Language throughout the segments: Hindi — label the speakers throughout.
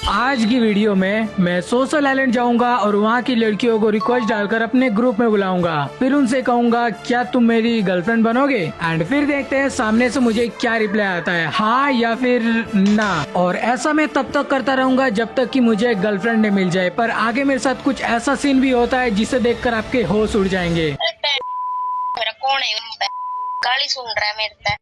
Speaker 1: आज की वीडियो में मैं सोशल आइलैंड जाऊंगा और वहाँ की लड़कियों को रिक्वेस्ट डालकर अपने ग्रुप में बुलाऊंगा। फिर उनसे कहूंगा क्या तुम मेरी गर्लफ्रेंड बनोगे, एंड फिर देखते हैं सामने से मुझे क्या रिप्लाई आता है, हाँ या फिर ना। और ऐसा मैं तब तक करता रहूंगा जब तक कि मुझे गर्लफ्रेंड नहीं मिल जाए। पर आगे मेरे साथ कुछ ऐसा सीन भी होता है जिसे देखकर आपके होश उड़ जाएंगे।
Speaker 2: मेरा कौन है, गाली सुन रहा है मेरे।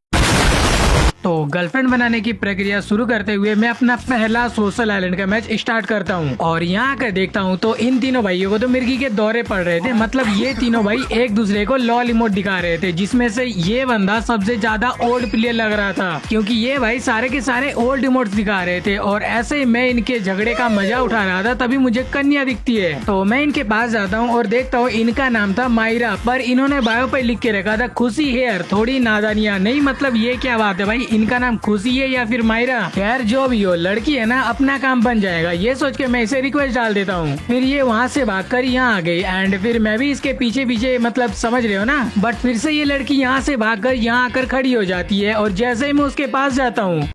Speaker 1: तो गर्लफ्रेंड बनाने की प्रक्रिया शुरू करते हुए मैं अपना पहला सोशल आइलैंड का मैच स्टार्ट करता हूँ और यहाँ आकर देखता हूँ तो इन तीनों भाइयों को तो मिर्गी के दौरे पड़ रहे थे। मतलब ये तीनों भाई एक दूसरे को लॉल इमोट दिखा रहे थे, जिसमें से ये बंदा सबसे ज्यादा ओल्ड प्लेयर लग रहा था क्योंकि ये भाई सारे के सारे ओल्ड इमोट्स दिखा रहे थे। और ऐसे ही मैं इनके झगड़े का मजा उठा रहा था, तभी मुझे कन्या दिखती है। तो मैं इनके पास जाता हूँ और देखता हूँ इनका नाम था मायरा, पर इन्होंने बायो पे लिख के रखा था खुशी हेयर। थोड़ी नादानियां नहीं, मतलब ये क्या बात है भाई, इनका नाम खुशी है या फिर मायरा। खैर जो भी हो, लड़की है ना, अपना काम बन जाएगा, ये सोच के मैं इसे रिक्वेस्ट डाल देता हूँ। फिर ये वहाँ से भागकर यहाँ आ गई एंड फिर मैं भी इसके पीछे पीछे, मतलब समझ रहे हो ना। बट फिर से ये लड़की यहाँ से भागकर यहाँ आकर खड़ी हो जाती है और जैसे ही मैं उसके पास जाता हूँ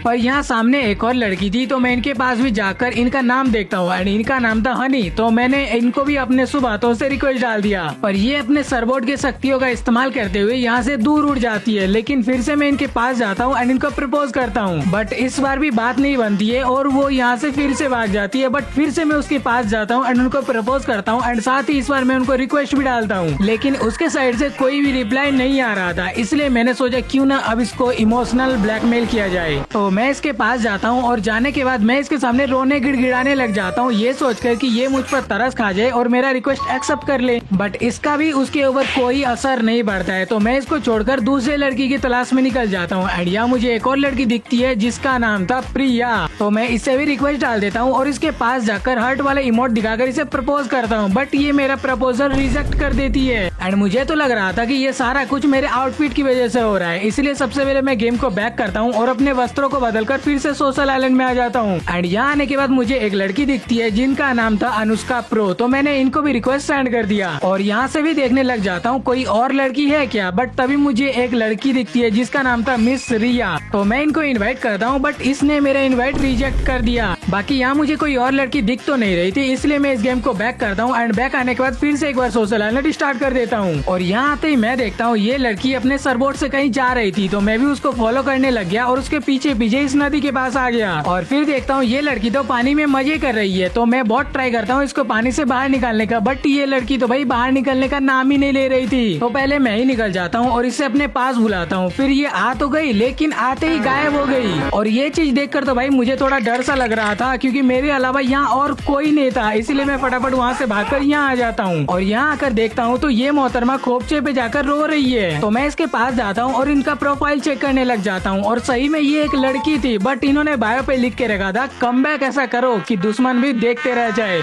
Speaker 1: पर यहाँ सामने एक और लड़की थी, तो मैं इनके पास भी जाकर इनका नाम देखता हूँ एंड इनका नाम था हनी। तो मैंने इनको भी अपने शुभ हाथों से रिक्वेस्ट डाल दिया, पर ये अपने सरबोर्ड के शक्तियों का इस्तेमाल करते हुए यहाँ से दूर उड़ जाती है। लेकिन फिर से मैं इनके पास जाता हूँ एंड इनको प्रपोज करता हूँ, बट इस बार भी बात नहीं बनती है और वो यहाँ से फिर से भाग जाती है। बट फिर से मैं उसके पास जाता हूँ एंड उनको प्रपोज करता हूँ एंड साथ ही इस बार मैं उनको रिक्वेस्ट भी डालता हूँ, लेकिन उसके साइड से कोई भी रिप्लाई नहीं आ रहा था। इसलिए मैंने सोचा क्यों ना अब इसको इमोशनल ब्लैकमेल किया जाए। तो मैं इसके पास जाता हूँ और जाने के बाद मैं इसके सामने रोने गिड़गिड़ाने लग जाता हूँ, ये सोचकर कि ये मुझ पर तरस खा जाए और मेरा रिक्वेस्ट एक्सेप्ट कर ले। बट इसका भी उसके ऊपर कोई असर नहीं पड़ता है। तो मैं इसको छोड़कर दूसरे लड़की की तलाश में निकल जाता हूँ एंड यहाँ मुझे एक और लड़की दिखती है जिसका नाम था प्रिया। तो मैं इससे भी रिक्वेस्ट डाल देता हूँ और इसके पास जाकर हर्ट वाले इमोट दिखाकर इसे प्रपोज करता हूँ, बट ये मेरा प्रपोजल रिजेक्ट कर देती है। एंड मुझे तो लग रहा था कि ये सारा कुछ मेरे आउटफिट की वजह से हो रहा है, इसलिए सबसे पहले मैं गेम को बैक करता हूँ और अपने वस्त्रों को बदलकर फिर से सोशल आइलैंड में आ जाता हूँ। एंड यहाँ आने के बाद मुझे एक लड़की दिखती है जिनका नाम था अनुष्का प्रो, तो मैंने इनको भी रिक्वेस्ट सेंड कर दिया और यहाँ से भी देखने लग जाता हूँ कोई और लड़की है क्या। बट तभी मुझे एक लड़की दिखती है जिसका नाम था मिस रिया, तो मैं इनको इनवाइट करता हूँ बट इसने मेरा इनवाइट रिजेक्ट कर दिया। बाकी यहाँ मुझे कोई और लड़की दिख तो नहीं रही थी, इसलिए मैं इस गेम को बैक करता हूँ एंड बैक आने के बाद फिर से एक बार सोशल आइलैंड स्टार्ट कर देता हूँ। और यहाँ आते ही मैं देखता हूँ ये लड़की अपने सरबोर्ड से कहीं जा रही थी, तो मैं भी उसको फॉलो करने लग गया और उसके पीछे पीछे इस नदी के पास आ गया। और फिर देखता हूँ ये लड़की तो पानी में मजे कर रही है, तो मैं बहुत ट्राई करता हूँ इसको पानी से बाहर निकालने का, बट ये लड़की तो भाई बाहर निकलने का नाम ही नहीं ले रही थी। तो पहले मैं ही निकल जाता हूँ और इसे अपने पास बुलाता हूँ। फिर ये आ तो गई लेकिन आते ही गायब हो गई और ये चीज देखकर तो भाई मुझे थोड़ा डर सा लग रहा था क्योंकि मेरे अलावा यहाँ और कोई नहीं था, इसलिए मैं फटाफट वहाँ से भागकर यहाँ आ जाता हूँ। और यहाँ आकर देखता हूँ तो ये मोहतरमा खोपचे पे जाकर रो रही है, तो मैं इसके पास जाता हूँ और इनका प्रोफाइल चेक करने लग जाता हूँ और सही में ये एक लड़की थी, बट इन्होंने बायो पे लिख के रखा था कमबैक ऐसा करो कि दुश्मन भी देखते रह जाए।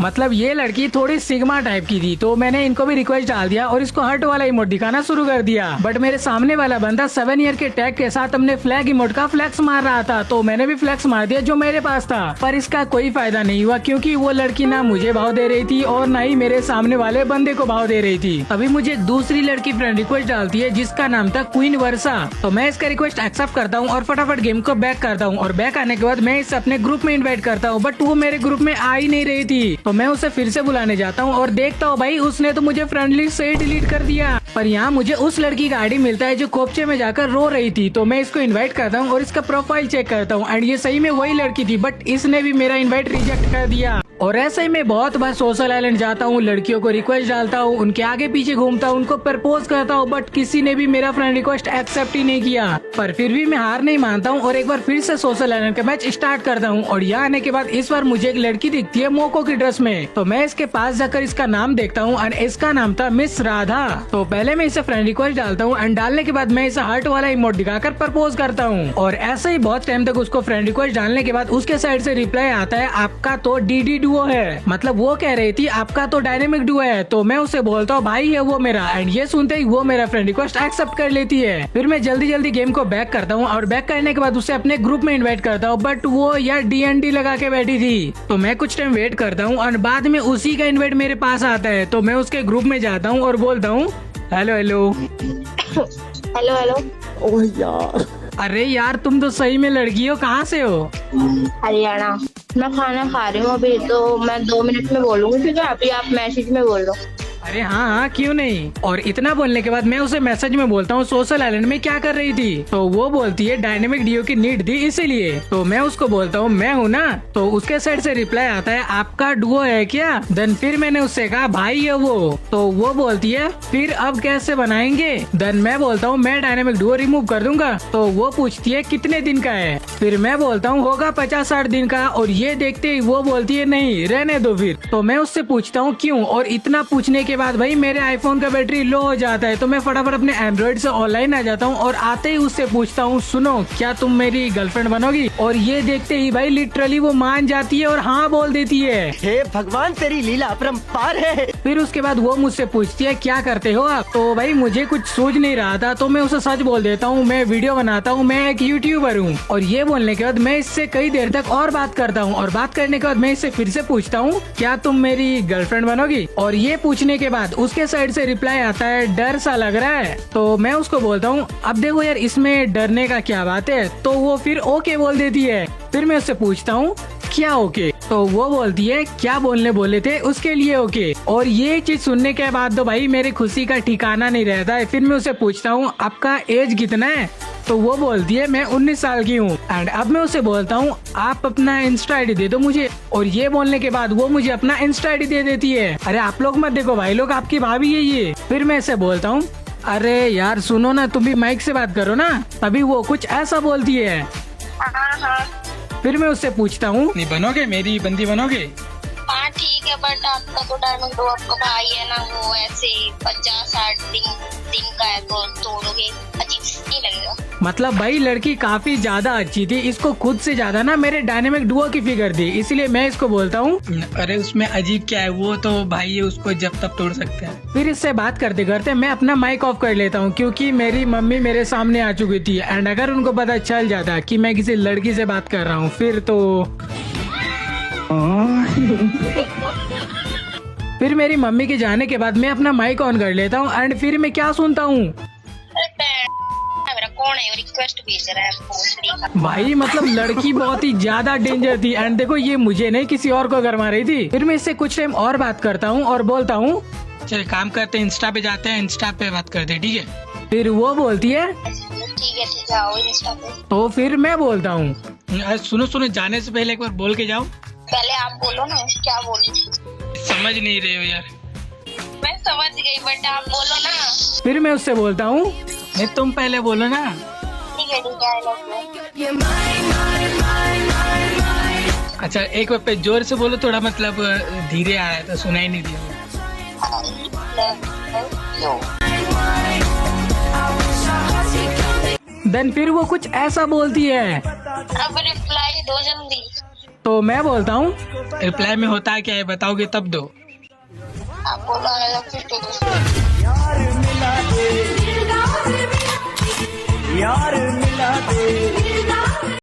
Speaker 1: मतलब ये लड़की थोड़ी सिग्मा टाइप की थी, तो मैंने इनको भी रिक्वेस्ट डाल दिया और इसको हर्ट वाला इमोट दिखाना शुरू कर दिया। बट मेरे सामने वाला बंदा 7 ईयर के टैग के साथ अपने फ्लैग इमोट का फ्लैक्स मार रहा था, तो मैंने भी फ्लैक्स मार दिया जो मेरे पास था। पर इसका कोई फायदा नहीं हुआ क्योंकि वो लड़की ना मुझे भाव दे रही थी और ना ही मेरे सामने वाले बंदे को भाव दे रही थी। अभी मुझे दूसरी लड़की फ्रेंड रिक्वेस्ट डालती है जिसका नाम था क्वीन वर्षा, तो मैं इसका रिक्वेस्ट एक्सेप्ट करता हूँ और फटाफट गेम को बैक करता हूँ। और बैक आने के बाद मैं इसे अपने ग्रुप में इन्वाइट करता हूँ, बट वो मेरे ग्रुप में आ ही नहीं रही थी। तो मैं उसे फिर से बुलाने जाता हूँ और देखता हूँ भाई उसने तो मुझे फ्रेंडली से डिलीट कर दिया। पर यहाँ मुझे उस लड़की का आईडी मिलता है जो खोपचे में जाकर रो रही थी, तो मैं इसको इनवाइट करता हूँ और इसका प्रोफाइल चेक करता हूँ एंड ये सही में वही लड़की थी, बट इसने भी मेरा इनवाइट रिजेक्ट कर दिया। और ऐसे ही मैं बहुत बार सोशल आइलैंड जाता हूँ, लड़कियों को रिक्वेस्ट डालता हूँ, उनके आगे पीछे घूमता हूँ, उनको प्रपोज करता हूँ, बट किसी ने भी मेरा फ्रेंड रिक्वेस्ट एक्सेप्ट ही नहीं किया। पर फिर भी मैं हार नहीं मानता हूँ और एक बार फिर से सोशल आइलैंड का मैच स्टार्ट करता हूँ। और यहाँ आने के बाद इस बार मुझे एक लड़की दिखती है मोको की ड्रेस में, तो मैं इसके पास जाकर इसका नाम देखता हूँ एंड इसका नाम था मिस राधा। तो पहले मैं इसे फ्रेंड रिक्वेस्ट डालता हूँ एंड डालने के बाद मैं इसे हार्ट वाला इमोट दिखाकर प्रपोज करता हूँ। और ऐसे ही बहुत टाइम तक उसको फ्रेंड रिक्वेस्ट डालने के बाद उसके साइड से रिप्लाई आता है आपका तो डीडी डुओ है, मतलब वो कह रही थी आपका तो डायनेमिक डुओ है। तो मैं उसे बोलता हूँ भाई है वो मेरा, एंड ये सुनते ही वो मेरा फ्रेंड रिक्वेस्ट एक्सेप्ट कर लेती है। फिर मैं जल्दी जल्दी गेम को बैक करता हूँ और बैक करने के बाद उसे अपने ग्रुप में इन्वाइट करता हूँ, बट वो यार DND लगा के बैठी थी। तो मैं कुछ टाइम वेट करता हूँ और बाद में उसी का इन्वाइट मेरे पास आता है, तो मैं उसके ग्रुप में जाता हूँ और बोलता हूँ हेलो हेलो
Speaker 2: हेलो हेलो।
Speaker 3: ओह यार।
Speaker 1: अरे यार तुम तो सही में लड़की हो, कहाँ से हो?
Speaker 2: हरियाणा। मैं खाना खा रही हूँ अभी, तो मैं 2 मिनट में बोलूंगी, ठीक है? अभी आप मैसेज में बोल दो।
Speaker 1: अरे हाँ हाँ क्यों नहीं। और इतना बोलने के बाद मैं उसे मैसेज में बोलता हूँ सोशल आइलैंड में क्या कर रही थी, तो वो बोलती है डायनेमिक डीओ की नीड थी इसीलिए। तो मैं उसको बोलता हूँ मैं हूँ ना, तो उसके साइड से रिप्लाई आता है आपका डुओ है क्या? देन फिर मैंने उससे कहा भाई है वो, तो वो बोलती है फिर अब कैसे बनाएंगे? देन मैं बोलता हूँ मैं डायनेमिक डुओ रिमूव कर दूंगा। तो वो पूछती है कितने दिन का है? फिर मैं बोलता हूँ होगा 50-60 दिन का। और ये देखते ही वो बोलती है नहीं रहने दो फिर। तो मैं उससे पूछता हूँ क्यों? और इतना पूछने के बाद भाई मेरे आईफोन का बैटरी लो हो जाता है, तो मैं फटाफट अपने एंड्रॉइड से ऑनलाइन आ जाता हूँ और आते ही उससे पूछता हूँ सुनो क्या तुम मेरी गर्लफ्रेंड बनोगी? और ये देखते ही भाई लिटरली वो मान जाती है और हाँ बोल देती है।
Speaker 3: हे भगवान तेरी लीला अपरंपार है।
Speaker 1: फिर उसके बाद वो मुझसे पूछती है क्या करते हो आप? तो भाई मुझे कुछ सूझ नहीं रहा था, तो मैं उसे सच बोल देता हूँ मैं वीडियो बनाता हूँ, मैं एक यूट्यूबर हूँ। और ये बोलने के बाद मैं इससे कई देर तक और बात करता हूँ, और बात करने के बाद मैं इससे फिर से पूछता हूँ क्या तुम मेरी गर्लफ्रेंड बनोगी? और ये पूछने के बाद उसके साइड से रिप्लाई आता है डर सा लग रहा है। तो मैं उसको बोलता हूँ अब देखो यार इसमें डरने का क्या बात है? तो वो फिर ओके बोल देती है। फिर मैं उससे पूछता हूँ क्या ओके? तो वो बोलती है क्या बोलने बोले थे उसके लिए ओके। और ये चीज सुनने के बाद तो भाई मेरी खुशी का ठिकाना नहीं रहता है। फिर मैं उसे पूछता हूँ आपका एज कितना है? तो वो बोलती है मैं 19 साल की हूँ। एंड अब मैं उसे बोलता हूँ आप अपना इंस्टा आईडी दे दो मुझे। और ये बोलने के बाद वो मुझे अपना इंस्टा आईडी दे देती है। अरे आप लोग मत देखो भाई लोग, आपकी भाभी है ये। फिर मैं इसे बोलता हूँ अरे यार सुनो ना, तुम भी माइक से बात करो ना। तभी वो कुछ ऐसा बोलती है।
Speaker 2: हाँ हाँ
Speaker 1: फिर मैं उससे पूछता हूँ नहीं बनोगे, मेरी बंदी बनोगे?
Speaker 2: हाँ ठीक है, बट आपका तो डायमंड डुओ आपका भाई है ना, वो ऐसे 50-60 दिन का है, तो तोड़ोगे अजीब नहीं लगेगा?
Speaker 1: मतलब भाई लड़की काफी ज्यादा अच्छी थी, इसको खुद से ज्यादा ना मेरे डायनेमिक डुओ की फिगर थी, इसलिए मैं इसको बोलता हूँ अरे उसमें अजीब क्या है, वो तो भाई है, उसको जब तक तोड़ सकते हैं। फिर इससे बात करते करते मैं अपना माइक ऑफ कर लेता हूँ, क्योंकि मेरी मम्मी मेरे सामने आ चुकी थी। एंड अगर उनको पता चल जाता कि मैं किसी लड़की से बात कर रहा हूँ फिर तो फिर मेरी मम्मी के जाने के बाद मैं अपना माइक ऑन कर लेता हूँ। एंड फिर मैं क्या सुनता हूँ
Speaker 2: मेरा कौन है रिक्वेस्ट भेज रहा है भोसड़ी का?
Speaker 1: भाई मतलब लड़की बहुत ही ज्यादा डेंजर थी। एंड देखो ये मुझे नहीं किसी और को गरमा रही थी। फिर मैं इससे कुछ टाइम और बात करता हूँ और बोलता हूँ चल काम करते हैं, इंस्टा पे जाते हैं, इंस्टा पे बात करते हैं, ठीक है? फिर वो बोलती है
Speaker 2: ठीक है आओ इंस्टा पे।
Speaker 1: तो फिर मैं बोलता हूँ सुनो जाने से पहले एक बार बोल के जाओ।
Speaker 2: पहले आप बोलो ना, क्या बोलूं?
Speaker 1: समझ नहीं रहे हो यार।
Speaker 2: मैं समझ गई बट आप बोलो ना।
Speaker 1: फिर मैं उससे बोलता हूँ नहीं तुम पहले बोलो ना।
Speaker 2: ठीक है आई लव यू।
Speaker 1: अच्छा एक बार पे जोर से बोलो, थोड़ा मतलब धीरे आया तो सुनाई नहीं दिया। देन फिर वो कुछ ऐसा बोलती है।
Speaker 2: अब रिप्लाई दो जल्दी।
Speaker 1: तो मैं बोलता हूँ रिप्लाई में होता है क्या है बताओगे तब दो।
Speaker 2: आप बोलो आई लव यू।
Speaker 3: यार मिला दे